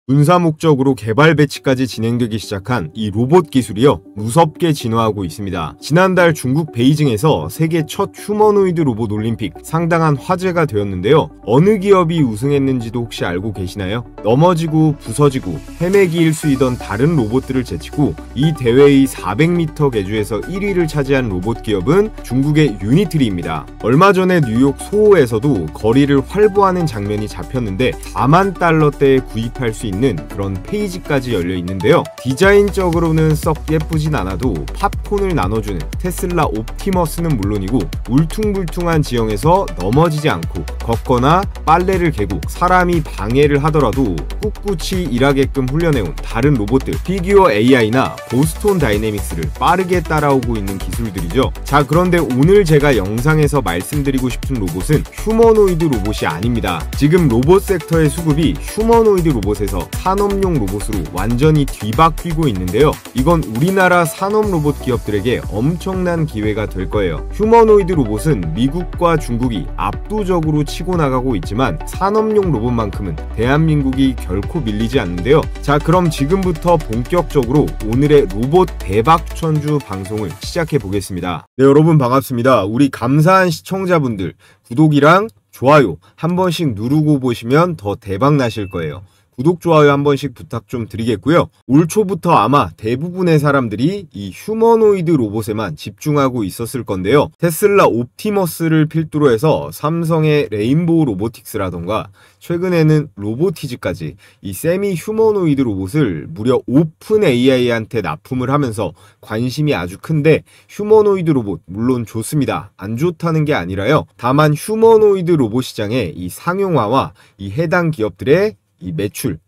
군사 목적으로 개발 배치까지 진행되기 시작한 이 로봇 기술이요, 무섭게 진화하고 있습니다. 지난달 중국 베이징에서 세계 첫 휴머노이드 로봇 올림픽, 상당한 화제가 되었는데요. 어느 기업이 우승했는지도 혹시 알고 계시나요? 넘어지고 부서지고 헤매기일 수이던 다른 로봇들을 제치고 이 대회의 400m 계주에서 1위를 차지한 로봇 기업은 중국의 유니트리입니다. 얼마 전에 뉴욕 소호에서도 거리를 활보하는 장면이 잡혔는데 4만 달러대에 구입할 수 있는 그런 페이지까지 열려 있는데요. 디자인적으로는 썩 예쁘진 않아도 팝콘을 나눠주는 테슬라 옵티머스는 물론이고, 울퉁불퉁한 지형에서 넘어지지 않고 걷거나 빨래를 개고 사람이 방해를 하더라도 꿋꿋이 일하게끔 훈련해온 다른 로봇들, 피규어 AI나 보스톤 다이내믹스를 빠르게 따라오고 있는 기술들이죠. 자, 그런데 오늘 제가 영상에서 말씀드리고 싶은 로봇은 휴머노이드 로봇이 아닙니다. 지금 로봇 섹터의 수급이 휴머노이드 로봇에서 산업용 로봇으로 완전히 뒤바뀌고 있는데요. 이건 우리나라 산업 로봇 기업들에게 엄청난 기회가 될 거예요. 휴머노이드 로봇은 미국과 중국이 압도적으로 치고 나가고 있지만 산업용 로봇만큼은 대한민국이 결코 밀리지 않는데요. 자, 그럼 지금부터 본격적으로 오늘의 로봇 대박 추천주 방송을 시작해 보겠습니다. 네, 여러분 반갑습니다. 우리 감사한 시청자분들, 구독이랑 좋아요 한 번씩 누르고 보시면 더 대박 나실 거예요. 구독, 좋아요 한 번씩 부탁 좀 드리겠고요. 올 초부터 아마 대부분의 사람들이 이 휴머노이드 로봇에만 집중하고 있었을 건데요. 테슬라 옵티머스를 필두로 해서 삼성의 레인보우 로보틱스라던가 최근에는 로보티즈까지 이 세미 휴머노이드 로봇을 무려 오픈 AI한테 납품을 하면서 관심이 아주 큰데, 휴머노이드 로봇 물론 좋습니다. 안 좋다는 게 아니라요. 다만 휴머노이드 로봇 시장의 이 상용화와 이 해당 기업들의 이 매출,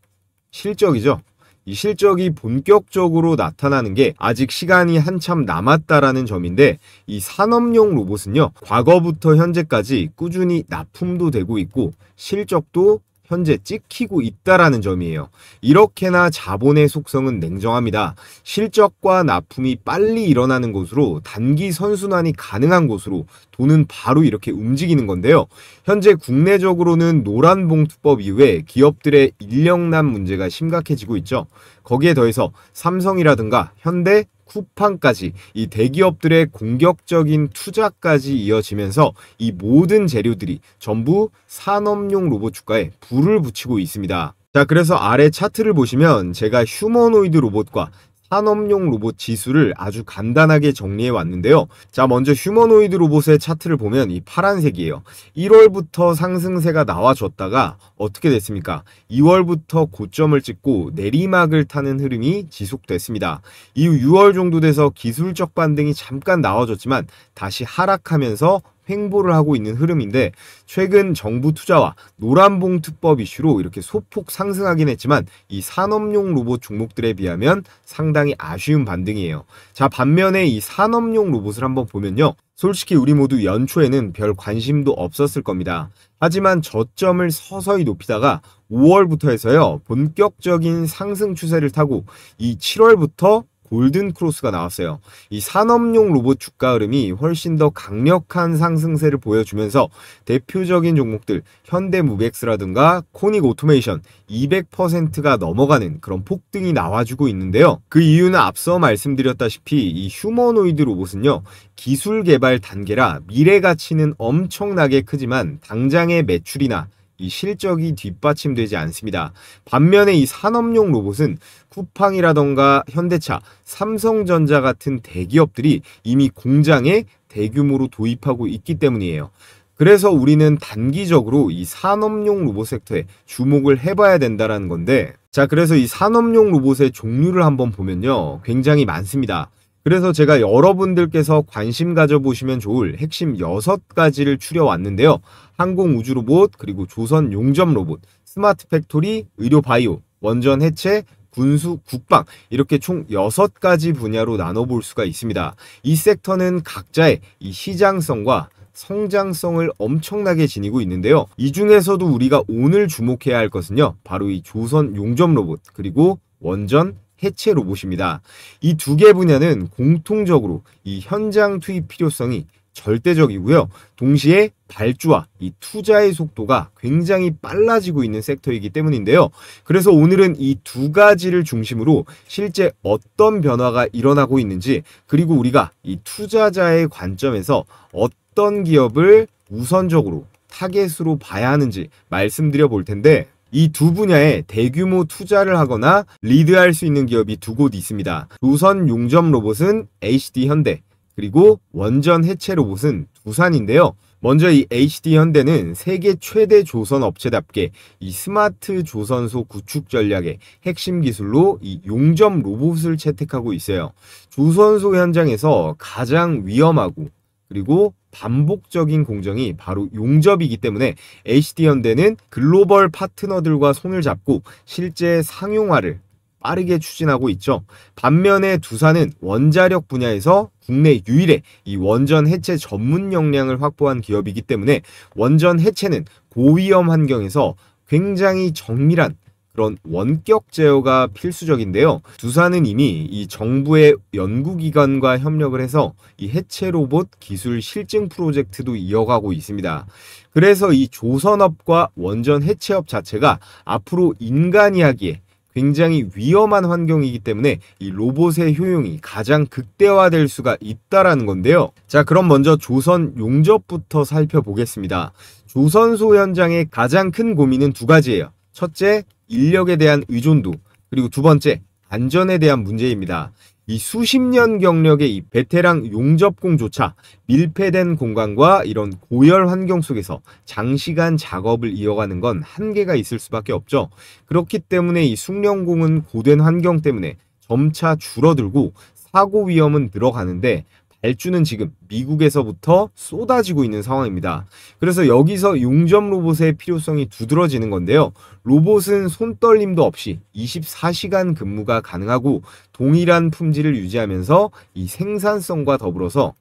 실적이죠. 이 실적이 본격적으로 나타나는 게 아직 시간이 한참 남았다라는 점인데, 이 산업용 로봇은요, 과거부터 현재까지 꾸준히 납품도 되고 있고 실적도 현재 찍히고 있다라는 점이에요. 이렇게나 자본의 속성은 냉정합니다. 실적과 납품이 빨리 일어나는 곳으로, 단기 선순환이 가능한 곳으로 돈은 바로 이렇게 움직이는 건데요. 현재 국내적으로는 노란봉투법 이후에 기업들의 인력난 문제가 심각해지고 있죠. 거기에 더해서 삼성이라든가 현대, 쿠팡까지 이 대기업들의 공격적인 투자까지 이어지면서 이 모든 재료들이 전부 산업용 로봇 주가에 불을 붙이고 있습니다. 자, 그래서 아래 차트를 보시면 제가 휴머노이드 로봇과 산업용 로봇 지수를 아주 간단하게 정리해 왔는데요. 자, 먼저 휴머노이드 로봇의 차트를 보면 이 파란색이에요. 1월부터 상승세가 나와줬다가 어떻게 됐습니까? 2월부터 고점을 찍고 내리막을 타는 흐름이 지속됐습니다. 이후 6월 정도 돼서 기술적 반등이 잠깐 나와줬지만 다시 하락하면서 횡보를 하고 있는 흐름인데, 최근 정부 투자와 노란봉투법 이슈로 이렇게 소폭 상승하긴 했지만 이 산업용 로봇 종목들에 비하면 상당히 아쉬운 반등이에요. 자, 반면에 이 산업용 로봇을 한번 보면요, 솔직히 우리 모두 연초에는 별 관심도 없었을 겁니다. 하지만 저점을 서서히 높이다가 5월부터 해서요, 본격적인 상승 추세를 타고 이 7월부터 골든 크로스가 나왔어요. 이 산업용 로봇 주가 흐름이 훨씬 더 강력한 상승세를 보여주면서 대표적인 종목들 현대무벡스라든가 코닉 오토메이션 200%가 넘어가는 그런 폭등이 나와주고 있는데요. 그 이유는 앞서 말씀드렸다시피 이 휴머노이드 로봇은요, 기술 개발 단계라 미래 가치는 엄청나게 크지만 당장의 매출이나 이 실적이 뒷받침되지 않습니다. 반면에 이 산업용 로봇은 쿠팡이라던가 현대차, 삼성전자 같은 대기업들이 이미 공장에 대규모로 도입하고 있기 때문이에요. 그래서 우리는 단기적으로 이 산업용 로봇 섹터에 주목을 해봐야 된다는 건데, 자, 그래서 이 산업용 로봇의 종류를 한번 보면요, 굉장히 많습니다. 그래서 제가 여러분들께서 관심 가져보시면 좋을 핵심 6가지를 추려왔는데요. 항공우주로봇, 그리고 조선 용접 로봇, 스마트 팩토리, 의료 바이오, 원전 해체, 군수, 국방, 이렇게 총 6가지 분야로 나눠볼 수가 있습니다. 이 섹터는 각자의 이 시장성과 성장성을 엄청나게 지니고 있는데요. 이 중에서도 우리가 오늘 주목해야 할 것은요, 바로 이 조선 용접 로봇, 그리고 원전 해체 로봇입니다. 이 두 개 분야는 공통적으로 이 현장 투입 필요성이 절대적이고요. 동시에 발주와 이 투자의 속도가 굉장히 빨라지고 있는 섹터이기 때문인데요. 그래서 오늘은 이 두 가지를 중심으로 실제 어떤 변화가 일어나고 있는지, 그리고 우리가 이 투자자의 관점에서 어떤 기업을 우선적으로 타겟으로 봐야 하는지 말씀드려 볼 텐데, 이 두 분야에 대규모 투자를 하거나 리드할 수 있는 기업이 두 곳 있습니다. 조선 용접 로봇은 HD 현대, 그리고 원전 해체 로봇은 두산인데요. 먼저 이 HD 현대는 세계 최대 조선 업체답게 이 스마트 조선소 구축 전략의 핵심 기술로 이 용접 로봇을 채택하고 있어요. 조선소 현장에서 가장 위험하고 그리고 반복적인 공정이 바로 용접이기 때문에 HD 현대는 글로벌 파트너들과 손을 잡고 실제 상용화를 빠르게 추진하고 있죠. 반면에 두산은 원자력 분야에서 국내 유일의 이 원전 해체 전문 역량을 확보한 기업이기 때문에 원전 해체는 고위험 환경에서 굉장히 정밀한 그런 원격 제어가 필수적인데요. 두산은 이미 이 정부의 연구기관과 협력을 해서 이 해체 로봇 기술 실증 프로젝트도 이어가고 있습니다. 그래서 이 조선업과 원전 해체업 자체가 앞으로 인간이 하기에 굉장히 위험한 환경이기 때문에 이 로봇의 효용이 가장 극대화될 수가 있다라는 건데요. 자, 그럼 먼저 조선 용접부터 살펴보겠습니다. 조선소 현장의 가장 큰 고민은 두 가지예요. 첫째, 인력에 대한 의존도, 그리고 두 번째, 안전에 대한 문제입니다. 이 수십 년 경력의 이 베테랑 용접工조차 밀폐된 공간과 이런 고열 환경 속에서 장시간 작업을 이어가는 건 한계가 있을 수밖에 없죠. 그렇기 때문에 이 숙련공은 고된 환경 때문에 점차 줄어들고 사고 위험은 늘어가는데, 발주는 지금 미국에서부터 쏟아지고 있는 상황입니다. 그래서 여기서 용접 로봇의 필요성이 두드러지는 건데요. 로봇은 손떨림도 없이 24시간 근무가 가능하고 동일한 품질을 유지하면서 이 생산성과 더불어서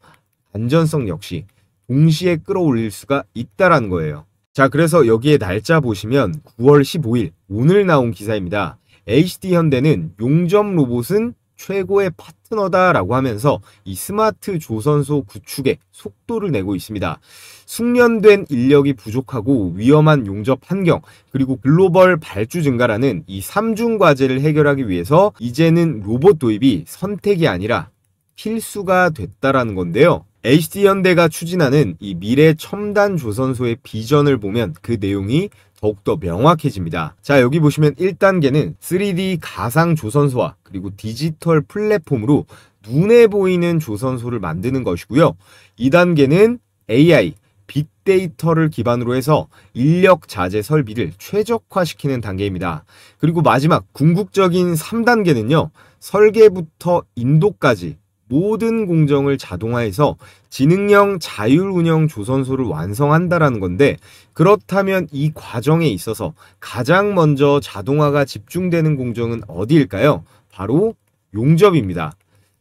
안전성 역시 동시에 끌어올릴 수가 있다라는 거예요. 자, 그래서 여기에 날짜 보시면 9월 15일 오늘 나온 기사입니다. HD 현대는 용접 로봇은 최고의 파트너다라고 하면서 이 스마트 조선소 구축에 속도를 내고 있습니다. 숙련된 인력이 부족하고 위험한 용접 환경, 그리고 글로벌 발주 증가라는 이 3중 과제를 해결하기 위해서 이제는 로봇 도입이 선택이 아니라 필수가 됐다라는 건데요. HD 현대가 추진하는 이 미래 첨단 조선소의 비전을 보면 그 내용이 더욱더 명확해집니다. 자, 여기 보시면 1단계는 3D 가상 조선소와 그리고 디지털 플랫폼으로 눈에 보이는 조선소를 만드는 것이고요. 2단계는 AI, 빅데이터를 기반으로 해서 인력 자재 설비를 최적화시키는 단계입니다. 그리고 마지막 궁극적인 3단계는요. 설계부터 인도까지 모든 공정을 자동화해서 지능형 자율운영 조선소를 완성한다라는 건데, 그렇다면 이 과정에 있어서 가장 먼저 자동화가 집중되는 공정은 어디일까요? 바로 용접입니다.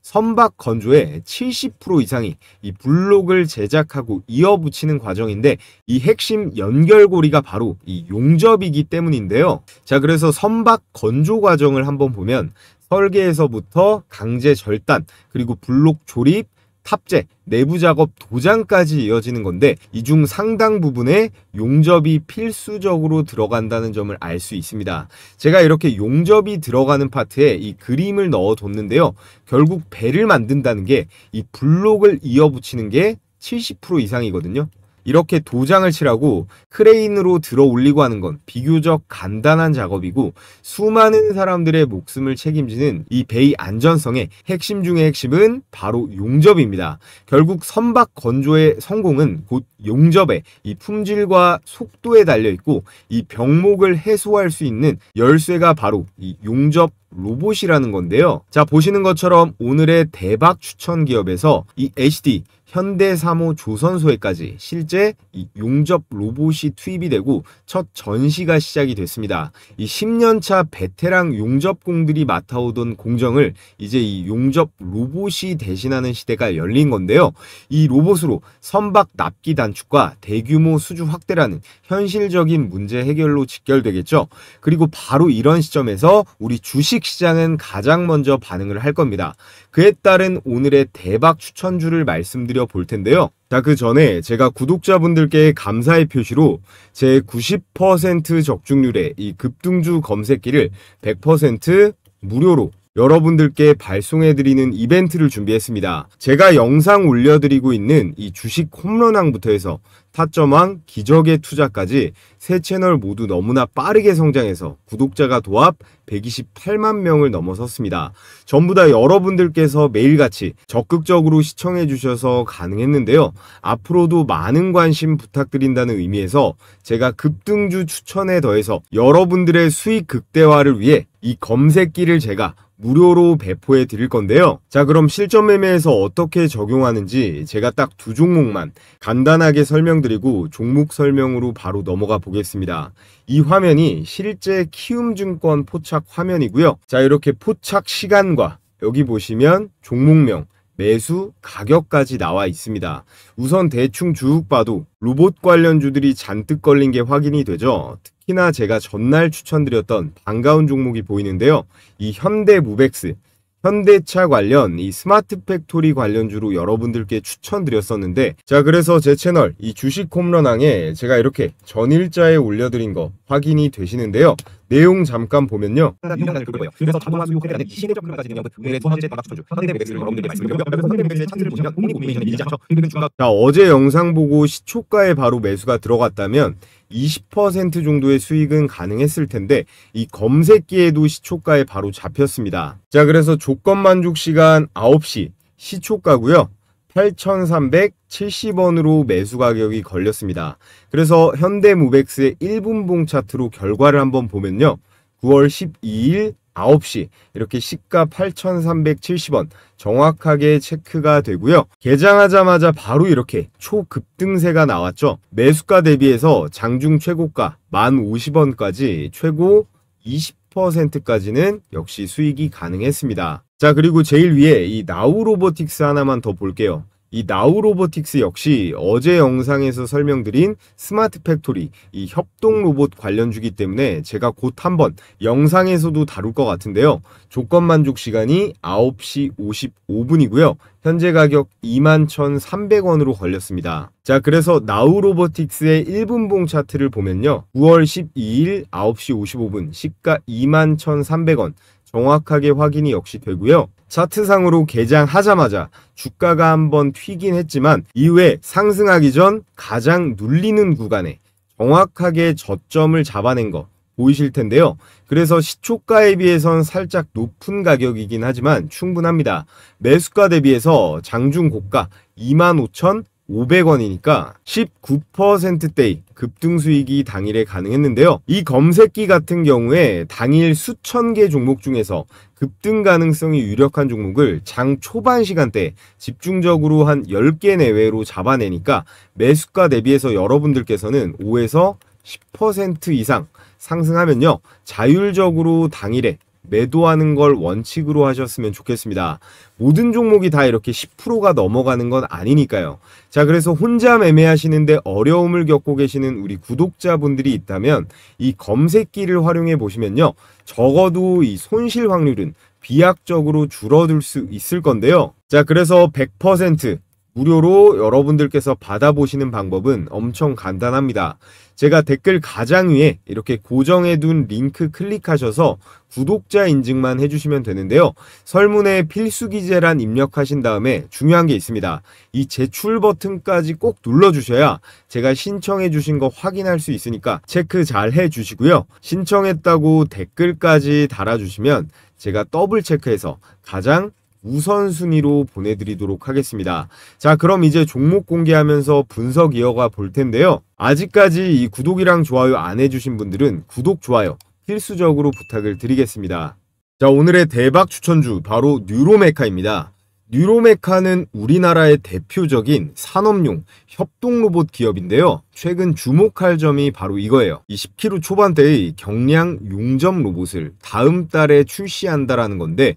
선박 건조의 70% 이상이 이 블록을 제작하고 이어붙이는 과정인데, 이 핵심 연결고리가 바로 이 용접이기 때문인데요. 자, 그래서 선박 건조 과정을 한번 보면 설계에서부터 강제 절단, 그리고 블록 조립, 탑재, 내부 작업, 도장까지 이어지는 건데, 이 중 상당 부분에 용접이 필수적으로 들어간다는 점을 알 수 있습니다. 제가 이렇게 용접이 들어가는 파트에 이 그림을 넣어뒀는데요. 결국 배를 만든다는 게 이 블록을 이어붙이는 게 70% 이상이거든요. 이렇게 도장을 칠하고 크레인으로 들어 올리고 하는 건 비교적 간단한 작업이고, 수많은 사람들의 목숨을 책임지는 이 배의 안전성의 핵심 중의 핵심은 바로 용접입니다. 결국 선박 건조의 성공은 곧 용접의 이 품질과 속도에 달려 있고, 이 병목을 해소할 수 있는 열쇠가 바로 이 용접 로봇이라는 건데요. 자, 보시는 것처럼 오늘의 대박 추천 기업에서 이 HD 현대3호 조선소에까지 실제 이 용접 로봇이 투입이 되고 첫 전시가 시작이 됐습니다. 이 10년차 베테랑 용접공들이 맡아오던 공정을 이제 이 용접 로봇이 대신하는 시대가 열린 건데요. 이 로봇으로 선박 납기 단축과 대규모 수주 확대라는 현실적인 문제 해결로 직결되겠죠. 그리고 바로 이런 시점에서 우리 주식시장은 가장 먼저 반응을 할 겁니다. 그에 따른 오늘의 대박 추천주를 말씀드려 이어져 볼 텐데요. 자, 그 전에 제가 구독자분들께 감사의 표시로 제 90% 적중률의 이 급등주 검색기를 100% 무료로 여러분들께 발송해드리는 이벤트를 준비했습니다. 제가 영상 올려드리고 있는 이 주식 홈런왕부터 해서 타점왕, 기적의 투자까지 세 채널 모두 너무나 빠르게 성장해서 구독자가 도합 128만 명을 넘어섰습니다. 전부 다 여러분들께서 매일같이 적극적으로 시청해 주셔서 가능했는데요. 앞으로도 많은 관심 부탁드린다는 의미에서 제가 급등주 추천에 더해서 여러분들의 수익 극대화를 위해 이 검색기를 제가 무료로 배포해 드릴 건데요. 자, 그럼 실전 매매에서 어떻게 적용하는지 제가 딱 두 종목만 간단하게 설명드리고 종목 설명으로 바로 넘어가 보겠습니다. 이 화면이 실제 키움증권 포착 화면이고요. 자, 이렇게 포착 시간과 여기 보시면 종목명, 매수, 가격까지 나와 있습니다. 우선 대충 쭉 봐도 로봇 관련주들이 잔뜩 걸린 게 확인이 되죠. 특히나 제가 전날 추천드렸던 반가운 종목이 보이는데요. 이 현대무벡스, 현대차 관련 이 스마트 팩토리 관련주로 여러분들께 추천드렸었는데, 자, 그래서 제 채널 이 주식 홈런왕에 제가 이렇게 전일자에 올려드린 거 확인이 되시는데요. 내용 잠깐 보면요. 유형단을 긁을 거예요. 그래서 자동화 수요 회계라는 이 시대적 흐름을 가지고 있는 오늘의 두 번째 단락 추천주 현대무벡스를 여러분들께 말씀드리고요. 현대무벡스의 차트를 보시면 공리 고민이션이 밀리지 않죠. 그리고 중간 자, 어제 영상 보고 시초가에 바로 매수가 들어갔다면 20% 정도의 수익은 가능했을 텐데 이 검색기에도 시초가에 바로 잡혔습니다. 자, 그래서 조건 만족 시간 9시 시초가고요. 8,370원으로 매수 가격이 걸렸습니다. 그래서 현대무벡스의 1분봉 차트로 결과를 한번 보면요. 9월 12일 9시 이렇게 시가 8,370원 정확하게 체크가 되고요. 개장하자마자 바로 이렇게 초급등세가 나왔죠. 매수가 대비해서 장중 최고가 1,050원까지 최고 20%까지는 역시 수익이 가능했습니다. 자, 그리고 제일 위에 이 나우로보틱스 하나만 더 볼게요. 이 나우로보틱스 역시 어제 영상에서 설명드린 스마트 팩토리, 이 협동 로봇 관련주기 때문에 제가 곧 한번 영상에서도 다룰 것 같은데요. 조건 만족 시간이 9시 55분이고요. 현재 가격 21,300원으로 걸렸습니다. 자, 그래서 나우로보틱스의 1분봉 차트를 보면요. 9월 12일 9시 55분 시가 21,300원 정확하게 확인이 역시 되고요. 차트상으로 개장하자마자 주가가 한번 튀긴 했지만 이후에 상승하기 전 가장 눌리는 구간에 정확하게 저점을 잡아낸 거 보이실 텐데요. 그래서 시초가에 비해선 살짝 높은 가격이긴 하지만 충분합니다. 매수가 대비해서 장중 고가 25,500원이니까 19%대의 급등 수익이 당일에 가능했는데요. 이 검색기 같은 경우에 당일 수천 개 종목 중에서 급등 가능성이 유력한 종목을 장 초반 시간대 집중적으로 한 10개 내외로 잡아내니까 매수가 대비해서 여러분들께서는 5에서 10% 이상 상승하면요. 자율적으로 당일에 매도하는 걸 원칙으로 하셨으면 좋겠습니다. 모든 종목이 다 이렇게 10%가 넘어가는 건 아니니까요. 자, 그래서 혼자 매매하시는데 어려움을 겪고 계시는 우리 구독자분들이 있다면 이 검색기를 활용해 보시면요. 적어도 이 손실 확률은 비약적으로 줄어들 수 있을 건데요. 자, 그래서 100% 무료로 여러분들께서 받아보시는 방법은 엄청 간단합니다. 제가 댓글 가장 위에 이렇게 고정해둔 링크 클릭하셔서 구독자 인증만 해주시면 되는데요. 설문에 필수 기재란 입력하신 다음에 중요한 게 있습니다. 이 제출 버튼까지 꼭 눌러주셔야 제가 신청해 주신 거 확인할 수 있으니까 체크 잘 해주시고요. 신청했다고 댓글까지 달아주시면 제가 더블 체크해서 가장 우선순위로 보내드리도록 하겠습니다. 자, 그럼 이제 종목 공개하면서 분석 이어가 볼 텐데요. 아직까지 이 구독이랑 좋아요 안 해주신 분들은 구독, 좋아요 필수적으로 부탁을 드리겠습니다. 자, 오늘의 대박 추천주 바로 뉴로메카입니다. 뉴로메카는 우리나라의 대표적인 산업용 협동 로봇 기업인데요. 최근 주목할 점이 바로 이거예요. 이 10kg 초반대의 경량 용접 로봇을 다음 달에 출시한다라는 건데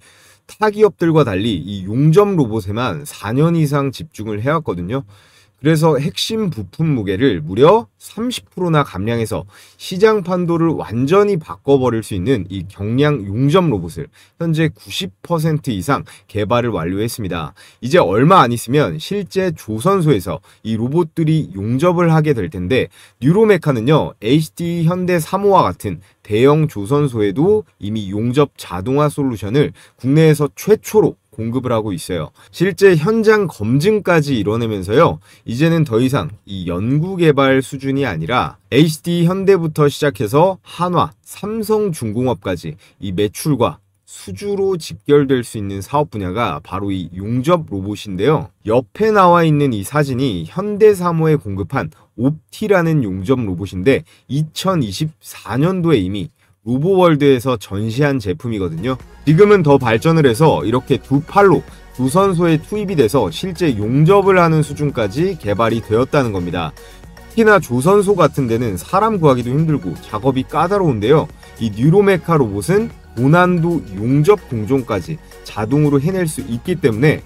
타 기업들과 달리 이 용접 로봇에만 4년 이상 집중을 해왔거든요. 그래서 핵심 부품 무게를 무려 30%나 감량해서 시장 판도를 완전히 바꿔버릴 수 있는 이 경량 용접 로봇을 현재 90% 이상 개발을 완료했습니다. 이제 얼마 안 있으면 실제 조선소에서 이 로봇들이 용접을 하게 될 텐데, 뉴로메카는요 HD 현대 3호와 같은 대형 조선소에도 이미 용접 자동화 솔루션을 국내에서 최초로 공급을 하고 있어요. 실제 현장 검증까지 이뤄내면서요, 이제는 더 이상 이 연구개발 수준이 아니라 HD 현대부터 시작해서 한화, 삼성중공업까지 이 매출과 수주로 직결될 수 있는 사업 분야가 바로 이 용접 로봇인데요. 옆에 나와 있는 이 사진이 현대3호에 공급한 옵티라는 용접 로봇인데 2024년도에 이미 로보월드에서 전시한 제품이거든요. 지금은 더 발전을 해서 이렇게 두 팔로 조선소에 투입이 돼서 실제 용접을 하는 수준까지 개발이 되었다는 겁니다. 특히나 조선소 같은 데는 사람 구하기도 힘들고 작업이 까다로운데요. 이 뉴로메카 로봇은 고난도 용접 공정까지 자동으로 해낼 수 있기 때문에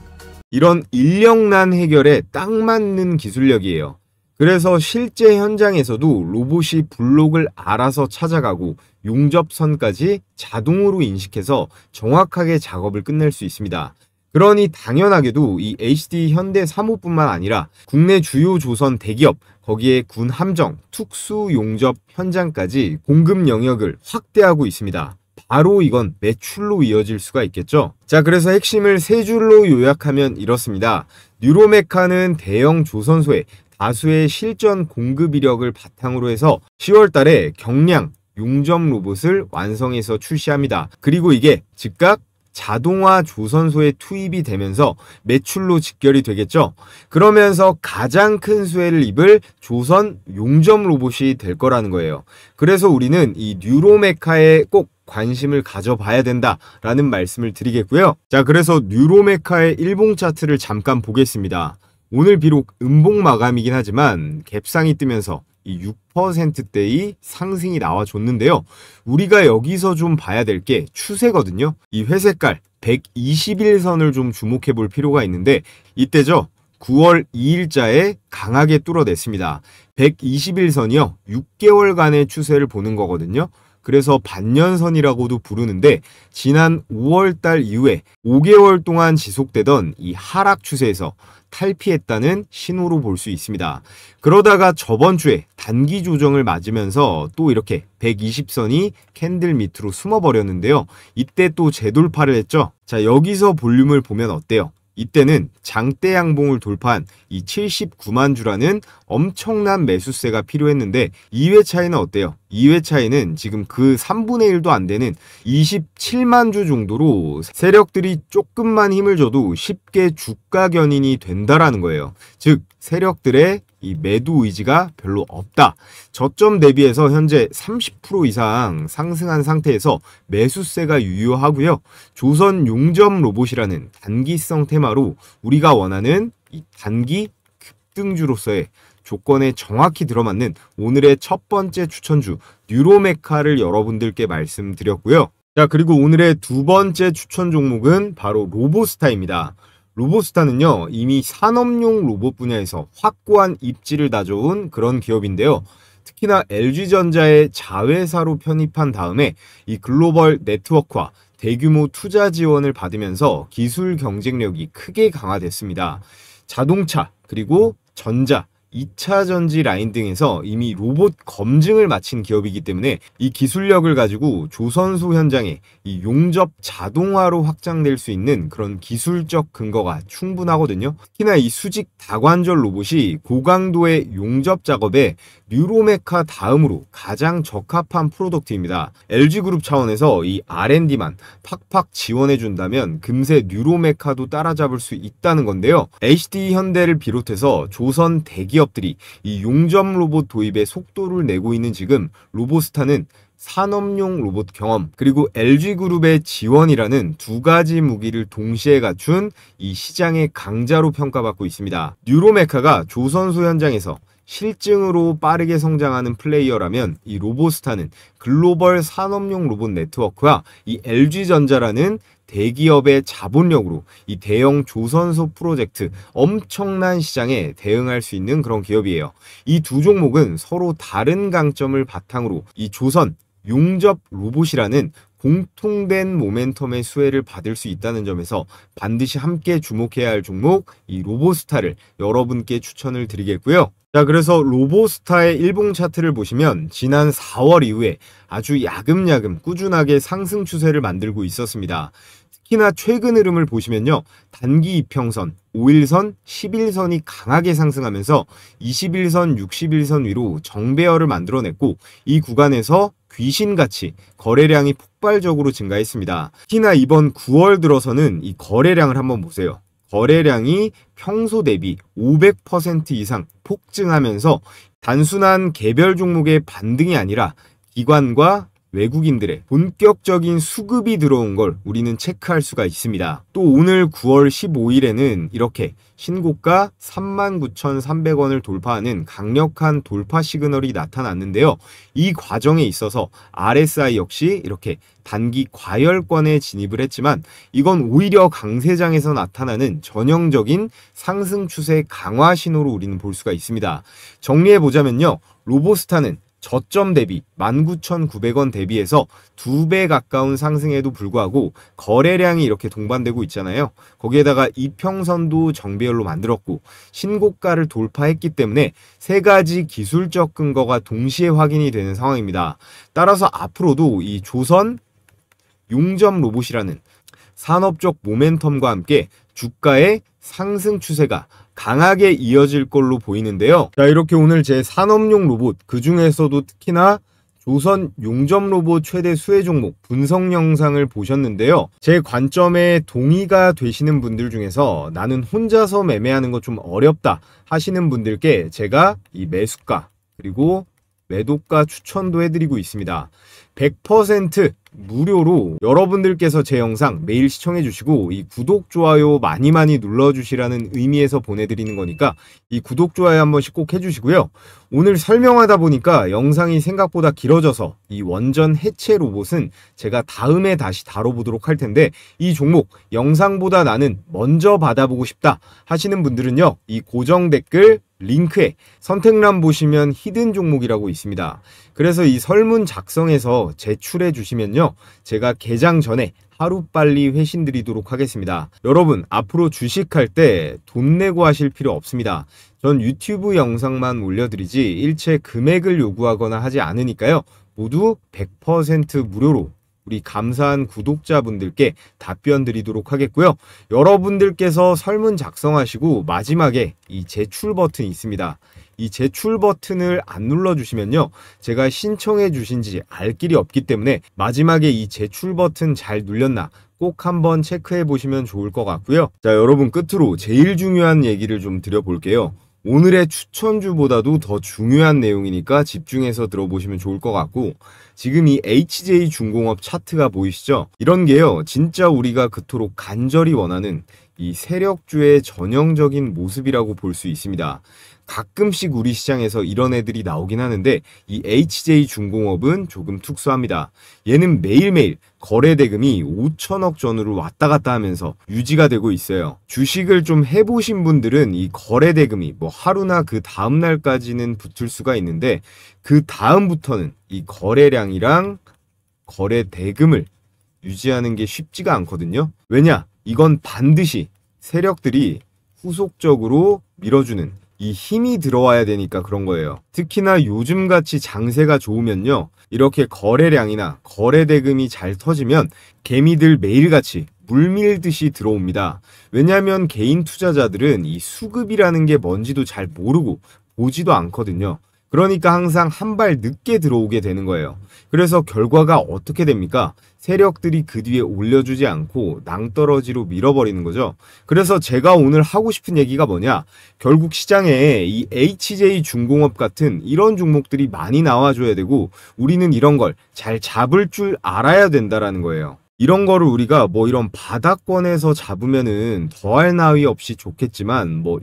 이런 인력난 해결에 딱 맞는 기술력이에요. 그래서 실제 현장에서도 로봇이 블록을 알아서 찾아가고 용접선까지 자동으로 인식해서 정확하게 작업을 끝낼 수 있습니다. 그러니 당연하게도 이 HD 현대 3호뿐만 아니라 국내 주요 조선 대기업, 거기에 군 함정, 특수 용접 현장까지 공급 영역을 확대하고 있습니다. 바로 이건 매출로 이어질 수가 있겠죠. 자, 그래서 핵심을 세 줄로 요약하면 이렇습니다. 뉴로메카는 대형 조선소에 다수의 실전 공급 이력을 바탕으로 해서 10월 달에 경량 용접 로봇을 완성해서 출시합니다. 그리고 이게 즉각 자동화 조선소에 투입이 되면서 매출로 직결이 되겠죠. 그러면서 가장 큰 수혜를 입을 조선 용접 로봇이 될 거라는 거예요. 그래서 우리는 이 뉴로메카에 꼭 관심을 가져봐야 된다라는 말씀을 드리겠고요. 자, 그래서 뉴로메카의 일봉 차트를 잠깐 보겠습니다. 오늘 비록 음봉 마감이긴 하지만 갭상이 뜨면서 이 6%대의 상승이 나와줬는데요. 우리가 여기서 좀 봐야 될 게 추세거든요. 이 회색깔 121선을 좀 주목해 볼 필요가 있는데, 이때죠. 9월 2일자에 강하게 뚫어냈습니다. 121선이요. 6개월간의 추세를 보는 거거든요. 그래서 반년선이라고도 부르는데, 지난 5월달 이후에 5개월 동안 지속되던 이 하락 추세에서 탈피했다는 신호로 볼 수 있습니다. 그러다가 저번 주에 단기 조정을 맞으면서 또 이렇게 120선이 캔들 밑으로 숨어버렸는데요. 이때 또 재돌파를 했죠. 자, 여기서 볼륨을 보면 어때요? 이때는 장대 양봉을 돌파한 이 79만 주라는 엄청난 매수세가 필요했는데 2회 차이는 어때요? 2회 차이는 지금 그 3분의 1도 안 되는 27만 주 정도로 세력들이 조금만 힘을 줘도 쉽게 주가 견인이 된다라는 거예요. 즉 세력들의 이 매도 의지가 별로 없다. 저점 대비해서 현재 30% 이상 상승한 상태에서 매수세가 유효하고요. 조선 용접 로봇이라는 단기성 테마로 우리가 원하는 이 단기 급등주로서의 조건에 정확히 들어맞는 오늘의 첫 번째 추천주 뉴로메카를 여러분들께 말씀드렸고요. 자, 그리고 오늘의 두 번째 추천 종목은 바로 로보스타입니다. 로보스타는요, 이미 산업용 로봇 분야에서 확고한 입지를 다져온 그런 기업인데요. 특히나 LG전자의 자회사로 편입한 다음에 이 글로벌 네트워크와 대규모 투자 지원을 받으면서 기술 경쟁력이 크게 강화됐습니다. 자동차, 그리고 전자, 2차 전지 라인 등에서 이미 로봇 검증을 마친 기업이기 때문에 이 기술력을 가지고 조선소 현장에 이 용접 자동화로 확장될 수 있는 그런 기술적 근거가 충분하거든요. 특히나 이 수직 다관절 로봇이 고강도의 용접 작업에 뉴로메카 다음으로 가장 적합한 프로덕트입니다. LG그룹 차원에서 이 R&D만 팍팍 지원해준다면 금세 뉴로메카도 따라잡을 수 있다는 건데요. HD 현대를 비롯해서 조선 대기업들이 이 용접 로봇 도입에 속도를 내고 있는 지금 로보스타는 산업용 로봇 경험, 그리고 LG그룹의 지원이라는 두 가지 무기를 동시에 갖춘 이 시장의 강자로 평가받고 있습니다. 뉴로메카가 조선소 현장에서 실증으로 빠르게 성장하는 플레이어라면 이 로보스타는 글로벌 산업용 로봇 네트워크와 이 LG전자라는 대기업의 자본력으로 이 대형 조선소 프로젝트 엄청난 시장에 대응할 수 있는 그런 기업이에요. 이 두 종목은 서로 다른 강점을 바탕으로 이 조선 용접 로봇이라는 공통된 모멘텀의 수혜를 받을 수 있다는 점에서 반드시 함께 주목해야 할 종목 이 로보스타를 여러분께 추천을 드리겠고요. 자, 그래서 로보스타의 일봉 차트를 보시면 지난 4월 이후에 아주 야금야금 꾸준하게 상승 추세를 만들고 있었습니다. 특히나 최근 흐름을 보시면요. 단기 이평선, 5일선, 11선이 강하게 상승하면서 21선, 61선 위로 정배열을 만들어냈고 이 구간에서 귀신같이 거래량이 폭발적으로 증가했습니다. 특히나 이번 9월 들어서는 이 거래량을 한번 보세요. 거래량이 평소 대비 500% 이상 폭증하면서 단순한 개별 종목의 반등이 아니라 기관과 외국인들의 본격적인 수급이 들어온 걸 우리는 체크할 수가 있습니다. 또 오늘 9월 15일에는 이렇게 신고가 39,300원을 돌파하는 강력한 돌파 시그널이 나타났는데요. 이 과정에 있어서 RSI 역시 이렇게 단기 과열권에 진입을 했지만 이건 오히려 강세장에서 나타나는 전형적인 상승 추세 강화 신호로 우리는 볼 수가 있습니다. 정리해보자면요. 로보스타는 저점 대비 19,900원 대비해서 2배 가까운 상승에도 불구하고 거래량이 이렇게 동반되고 있잖아요. 거기에다가 이평선도 정배열로 만들었고 신고가를 돌파했기 때문에 세 가지 기술적 근거가 동시에 확인이 되는 상황입니다. 따라서 앞으로도 이 조선 용접 로봇이라는 산업적 모멘텀과 함께 주가의 상승 추세가 강하게 이어질 걸로 보이는데요. 자, 이렇게 오늘 제 산업용 로봇, 그 중에서도 특히나 조선 용접 로봇 최대 수혜 종목 분석 영상을 보셨는데요. 제 관점에 동의가 되시는 분들 중에서 나는 혼자서 매매하는 거 좀 어렵다 하시는 분들께 제가 이 매수가 그리고 매도가 추천도 해드리고 있습니다. 100% 무료로 여러분들께서 제 영상 매일 시청해 주시고 이 구독, 좋아요 많이 눌러주시라는 의미에서 보내드리는 거니까 이 구독, 좋아요 한 번씩 꼭 해주시고요. 오늘 설명하다 보니까 영상이 생각보다 길어져서 이 원전 해체 로봇은 제가 다음에 다시 다뤄보도록 할 텐데 이 종목 영상보다 나는 먼저 받아보고 싶다 하시는 분들은요. 이 고정 댓글 링크에 선택란 보시면 히든 종목이라고 있습니다. 그래서 이 설문 작성해서 제출해 주시면요. 제가 개장 전에 하루빨리 회신 드리도록 하겠습니다. 여러분 앞으로 주식할 때 돈 내고 하실 필요 없습니다. 전 유튜브 영상만 올려드리지 일체 금액을 요구하거나 하지 않으니까요. 모두 100% 무료로 우리 감사한 구독자분들께 답변 드리도록 하겠고요. 여러분들께서 설문 작성하시고 마지막에 이 제출 버튼이 있습니다. 이 제출 버튼을 안 눌러주시면요. 제가 신청해 주신지 알 길이 없기 때문에 마지막에 이 제출 버튼 잘 눌렸나 꼭 한번 체크해 보시면 좋을 것 같고요. 자, 여러분 끝으로 제일 중요한 얘기를 좀 드려볼게요. 오늘의 추천주보다도 더 중요한 내용이니까 집중해서 들어보시면 좋을 것 같고 지금 이 HJ중공업 차트가 보이시죠? 이런 게요. 진짜 우리가 그토록 간절히 원하는 이 세력주의 전형적인 모습이라고 볼 수 있습니다. 가끔씩 우리 시장에서 이런 애들이 나오긴 하는데 이 HJ중공업은 조금 특수합니다. 얘는 매일매일 거래 대금이 5천억 전후로 왔다 갔다 하면서 유지가 되고 있어요. 주식을 좀 해보신 분들은 이 거래 대금이 뭐 하루나 그 다음 날까지는 붙을 수가 있는데 그 다음부터는 이 거래량이랑 거래 대금을 유지하는 게 쉽지가 않거든요. 왜냐? 이건 반드시 세력들이 후속적으로 밀어주는 이 힘이 들어와야 되니까 그런 거예요. 특히나 요즘같이 장세가 좋으면요. 이렇게 거래량이나 거래 대금이 잘 터지면 개미들 매일같이 물밀듯이 들어옵니다. 왜냐하면 개인 투자자들은 이 수급이라는 게 뭔지도 잘 모르고 보지도 않거든요. 그러니까 항상 한 발 늦게 들어오게 되는 거예요. 그래서 결과가 어떻게 됩니까? 세력들이 그 뒤에 올려주지 않고 낭떠러지로 밀어버리는 거죠. 그래서 제가 오늘 하고 싶은 얘기가 뭐냐? 결국 시장에 이 HJ중공업 같은 이런 종목들이 많이 나와줘야 되고 우리는 이런 걸 잘 잡을 줄 알아야 된다라는 거예요. 이런 거를 우리가 뭐 이런 바닥권에서 잡으면은 더할 나위 없이 좋겠지만 뭐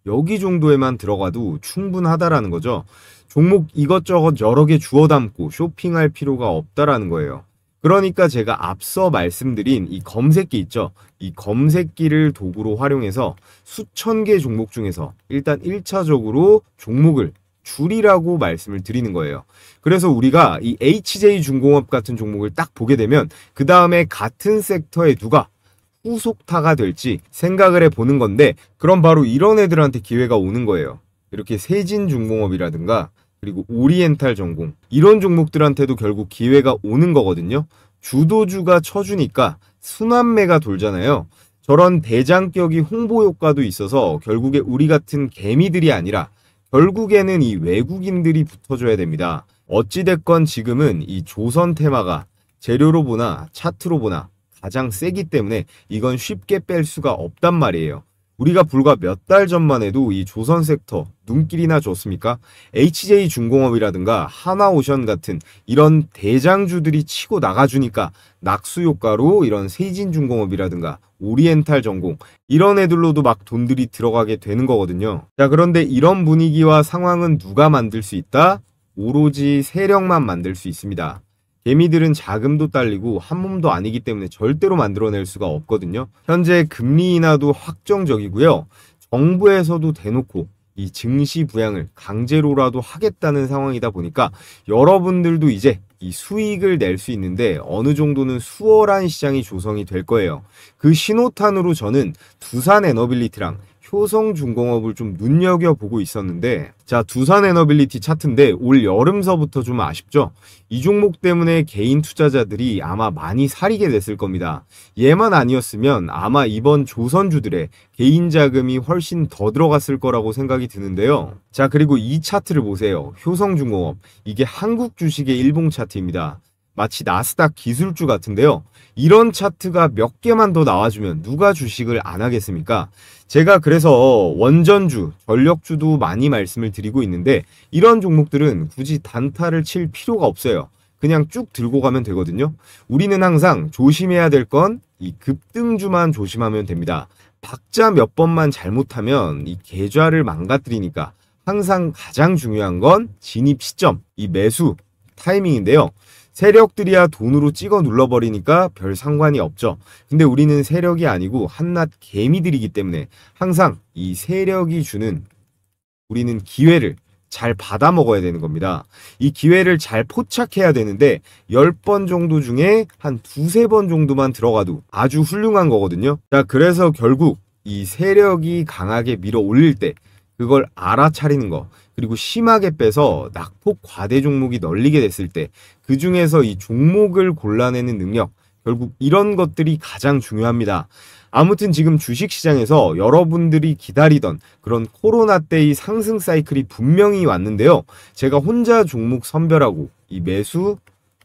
여기 정도에만 들어가도 충분하다라는 거죠. 종목 이것저것 여러 개 주워 담고 쇼핑할 필요가 없다라는 거예요. 그러니까 제가 앞서 말씀드린 이 검색기 있죠. 이 검색기를 도구로 활용해서 수천 개 종목 중에서 일단 1차적으로 종목을 줄이라고 말씀을 드리는 거예요. 그래서 우리가 이 HJ중공업 같은 종목을 딱 보게 되면 그 다음에 같은 섹터에 누가 후속타가 될지 생각을 해보는 건데, 그럼 바로 이런 애들한테 기회가 오는 거예요. 이렇게 세진중공업이라든가 그리고 오리엔탈 전공, 이런 종목들한테도 결국 기회가 오는 거거든요. 주도주가 쳐주니까 순환매가 돌잖아요. 저런 대장격이 홍보 효과도 있어서 결국에 우리 같은 개미들이 아니라 결국에는 이 외국인들이 붙어줘야 됩니다. 어찌됐건 지금은 이 조선 테마가 재료로 보나 차트로 보나 가장 세기 때문에 이건 쉽게 뺄 수가 없단 말이에요. 우리가 불과 몇 달 전만 해도 이 조선 섹터 눈길이나 줬습니까? HJ중공업이라든가 하나오션 같은 이런 대장주들이 치고 나가주니까 낙수 효과로 이런 세진중공업이라든가 오리엔탈 전공, 이런 애들로도 막 돈들이 들어가게 되는 거거든요. 자, 그런데 이런 분위기와 상황은 누가 만들 수 있다? 오로지 세력만 만들 수 있습니다. 개미들은 자금도 딸리고 한 몸도 아니기 때문에 절대로 만들어낼 수가 없거든요. 현재 금리 인하도 확정적이고요. 정부에서도 대놓고 이 증시 부양을 강제로라도 하겠다는 상황이다 보니까 여러분들도 이제 이 수익을 낼 수 있는데 어느 정도는 수월한 시장이 조성이 될 거예요. 그 신호탄으로 저는 두산에너빌리티랑 효성중공업을 좀 눈여겨보고 있었는데, 자, 두산에너빌리티 차트인데 올 여름서부터 좀 아쉽죠? 이 종목 때문에 개인 투자자들이 아마 많이 사리게 됐을 겁니다. 얘만 아니었으면 아마 이번 조선주들의 개인 자금이 훨씬 더 들어갔을 거라고 생각이 드는데요. 자, 그리고 이 차트를 보세요. 효성중공업, 이게 한국 주식의 일봉 차트입니다. 마치 나스닥 기술주 같은데요. 이런 차트가 몇 개만 더 나와주면 누가 주식을 안 하겠습니까? 제가 그래서 원전주, 전력주도 많이 말씀을 드리고 있는데, 이런 종목들은 굳이 단타를 칠 필요가 없어요. 그냥 쭉 들고 가면 되거든요. 우리는 항상 조심해야 될 건 이 급등주만 조심하면 됩니다. 박자 몇 번만 잘못하면 이 계좌를 망가뜨리니까 항상 가장 중요한 건 진입 시점, 이 매수 타이밍인데요. 세력들이야 돈으로 찍어 눌러버리니까 별 상관이 없죠. 근데 우리는 세력이 아니고 한낱 개미들이기 때문에 항상 이 세력이 주는 우리는 기회를 잘 받아 먹어야 되는 겁니다. 이 기회를 잘 포착해야 되는데 10번 정도 중에 한 두세 번 정도만 들어가도 아주 훌륭한 거거든요. 자, 그래서 결국 이 세력이 강하게 밀어 올릴 때 그걸 알아차리는 거, 그리고 심하게 빼서 낙폭 과대 종목이 널리게 됐을 때 그 중에서 이 종목을 골라내는 능력, 결국 이런 것들이 가장 중요합니다. 아무튼 지금 주식시장에서 여러분들이 기다리던 그런 코로나 때의 상승 사이클이 분명히 왔는데요. 제가 혼자 종목 선별하고 이 매수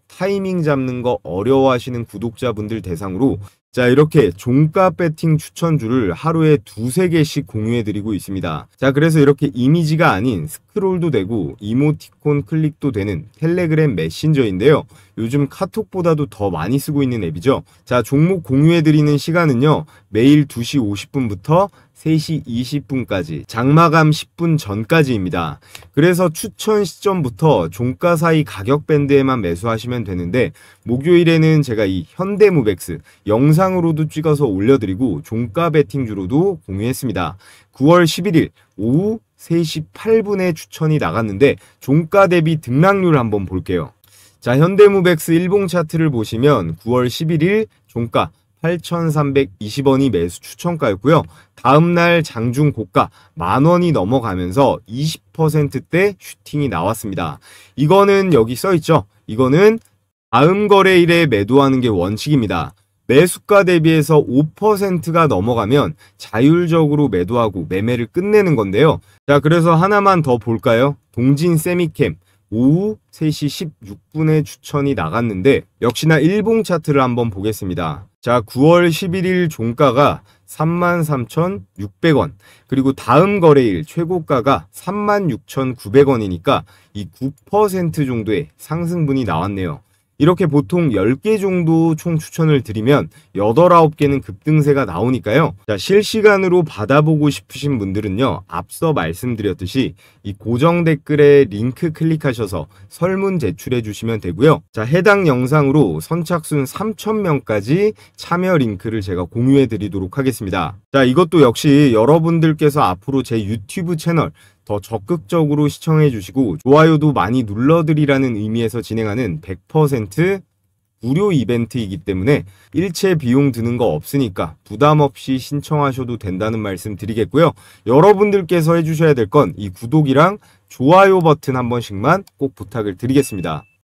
타이밍 잡는 거 어려워하시는 구독자분들 대상으로 자, 이렇게 종가 배팅 추천주를 하루에 두세 개씩 공유해드리고 있습니다. 자, 그래서 이렇게 이미지가 아닌 스크롤도 되고 이모티콘 클릭도 되는 텔레그램 메신저인데요. 요즘 카톡보다도 더 많이 쓰고 있는 앱이죠. 자, 종목 공유해드리는 시간은요, 매일 2시 50분부터 3시 20분까지, 장마감 10분 전까지입니다. 그래서 추천 시점부터 종가 사이 가격 밴드에만 매수하시면 되는데, 목요일에는 제가 이 현대무백스 영상으로도 찍어서 올려드리고 종가 베팅주로도 공유했습니다. 9월 11일 오후 3시 8분에 추천이 나갔는데 종가 대비 등락률 한번 볼게요. 자, 현대무백스 일봉 차트를 보시면 9월 11일 종가 8,320원이 매수 추천가였고요. 다음날 장중 고가 10,000원이 넘어가면서 20%대 슈팅이 나왔습니다. 이거는 여기 써있죠. 이거는 다음 거래일에 매도하는 게 원칙입니다. 매수가 대비해서 5%가 넘어가면 자율적으로 매도하고 매매를 끝내는 건데요. 자, 그래서 하나만 더 볼까요? 동진 세미캠 오후 3시 16분에 추천이 나갔는데 역시나 일봉 차트를 한번 보겠습니다. 자, 9월 11일 종가가 33,600원, 그리고 다음 거래일 최고가가 36,900원이니까 이 9% 정도의 상승분이 나왔네요. 이렇게 보통 10개 정도 총 추천을 드리면 8, 9개는 급등세가 나오니까요. 자, 실시간으로 받아보고 싶으신 분들은요, 앞서 말씀드렸듯이 이 고정 댓글에 링크 클릭하셔서 설문 제출해 주시면 되고요. 자, 해당 영상으로 선착순 3,000명까지 참여 링크를 제가 공유해 드리도록 하겠습니다. 자, 이것도 역시 여러분들께서 앞으로 제 유튜브 채널 더 적극적으로 시청해 주시고 좋아요도 많이 눌러드리라는 의미에서 진행하는 100% 무료 이벤트이기 때문에 일체 비용 드는 거 없으니까 부담 없이 신청하셔도 된다는 말씀 드리겠고요. 여러분들께서 해주셔야 될 건 이 구독이랑 좋아요 버튼 한 번씩만 꼭 부탁을 드리겠습니다.